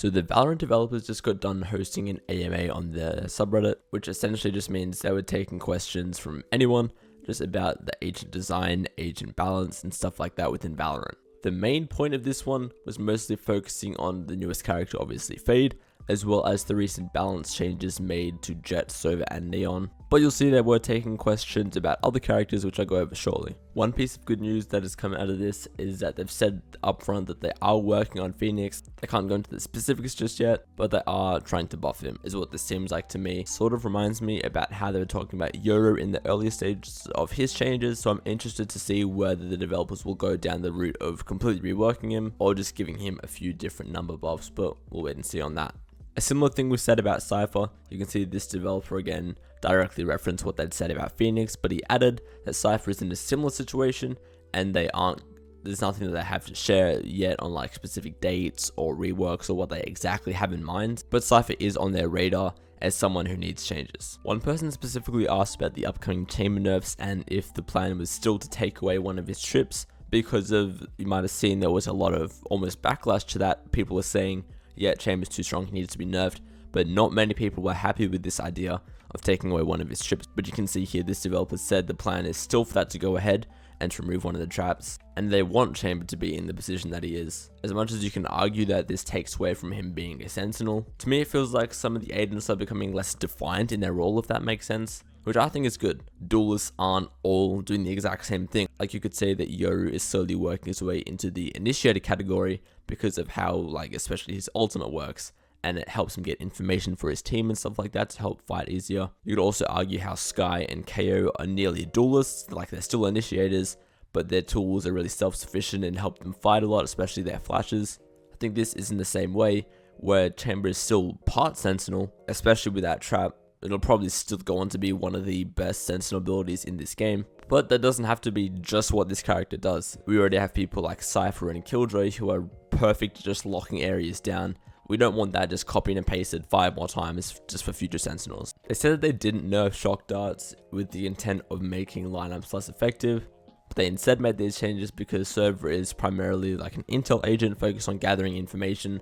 So the Valorant developers just got done hosting an AMA on their subreddit, which essentially just means they were taking questions from anyone just about the agent design, agent balance, and stuff like that within Valorant. The main point of this one was mostly focusing on the newest character, obviously Fade, as well as the recent balance changes made to Jet, Sova, and Neon. But you'll see they were taking questions about other characters, which I'll go over shortly. One piece of good news that has come out of this is that they've said upfront that they are working on Phoenix. They can't go into the specifics just yet, but they are trying to buff him, is what this seems like to me. Sort of reminds me about how they were talking about Yoru in the earlier stages of his changes, so I'm interested to see whether the developers will go down the route of completely reworking him or just giving him a few different number buffs, but we'll wait and see on that. A similar thing was said about Cypher. You can see this developer again directly referenced what they'd said about Phoenix, but he added that Cypher is in a similar situation and there's nothing that they have to share yet on like specific dates or reworks or what they exactly have in mind, but Cypher is on their radar as someone who needs changes. One person specifically asked about the upcoming chamber nerfs and if the plan was still to take away one of his trips, because you might have seen there was a lot of almost backlash to that. People were saying, yeah, Chamber's too strong, he needs to be nerfed, but not many people were happy with this idea of taking away one of his trips. But you can see here, this developer said the plan is still for that to go ahead and to remove one of the traps, and they want Chamber to be in the position that he is. As much as you can argue that this takes away from him being a sentinel, to me it feels like some of the agents are becoming less defined in their role, if that makes sense, which I think is good. Duelists aren't all doing the exact same thing. Like, you could say that Yoru is slowly working his way into the initiator category because of how, like, especially his ultimate works, and it helps him get information for his team and stuff like that to help fight easier. You could also argue how Skye and KO are nearly duelists, like they're still initiators, but their tools are really self-sufficient and help them fight a lot, especially their flashes. I think this is in the same way, where Chamber is still part Sentinel, especially with that trap. It'll probably still go on to be one of the best Sentinel abilities in this game, but that doesn't have to be just what this character does. We already have people like Cypher and Killjoy who are perfect at just locking areas down. We don't want that just copied and pasted 5 more times just for future Sentinels. They said that they didn't nerf shock darts with the intent of making lineups less effective, but they instead made these changes because Server is primarily like an intel agent focused on gathering information,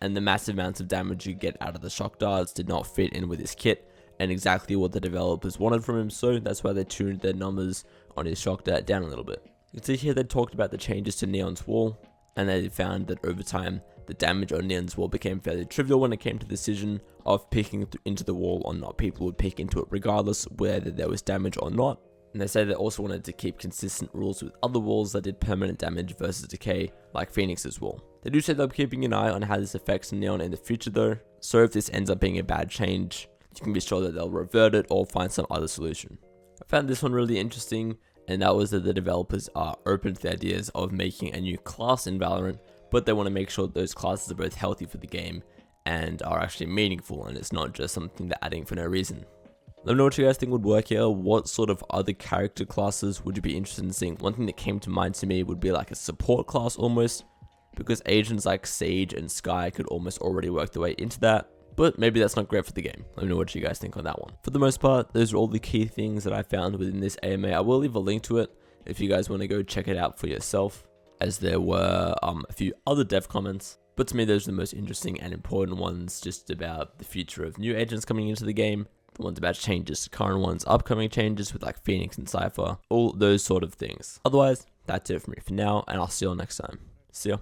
and the massive amounts of damage you get out of the shock darts did not fit in with his kit and exactly what the developers wanted from him, so that's why they tuned their numbers on his shock dart down a little bit. You can see here they talked about the changes to Neon's wall, and they found that over time the damage on Neon's wall became fairly trivial when it came to the decision of picking into the wall or not. People would pick into it regardless whether there was damage or not. And they say they also wanted to keep consistent rules with other walls that did permanent damage versus decay, like Phoenix's wall. They do say they'll be keeping an eye on how this affects Neon in the future though, so if this ends up being a bad change, you can be sure that they'll revert it or find some other solution. I found this one really interesting, and that was that the developers are open to the ideas of making a new class in Valorant, but they want to make sure that those classes are both healthy for the game and are actually meaningful, and it's not just something they're adding for no reason. Let me know what you guys think would work here. What sort of other character classes would you be interested in seeing? One thing that came to mind to me would be like a support class almost, because agents like Sage and Skye could almost already work their way into that, but maybe that's not great for the game. Let me know what you guys think on that one. For the most part, those are all the key things that I found within this AMA. I will leave a link to it if you guys want to go check it out for yourself, as there were a few other dev comments, but to me those are the most interesting and important ones, just about the future of new agents coming into the game, the ones about changes to current ones, upcoming changes with like Phoenix and Cypher, all those sort of things. Otherwise, that's it for me for now, and I'll see you all next time. See ya.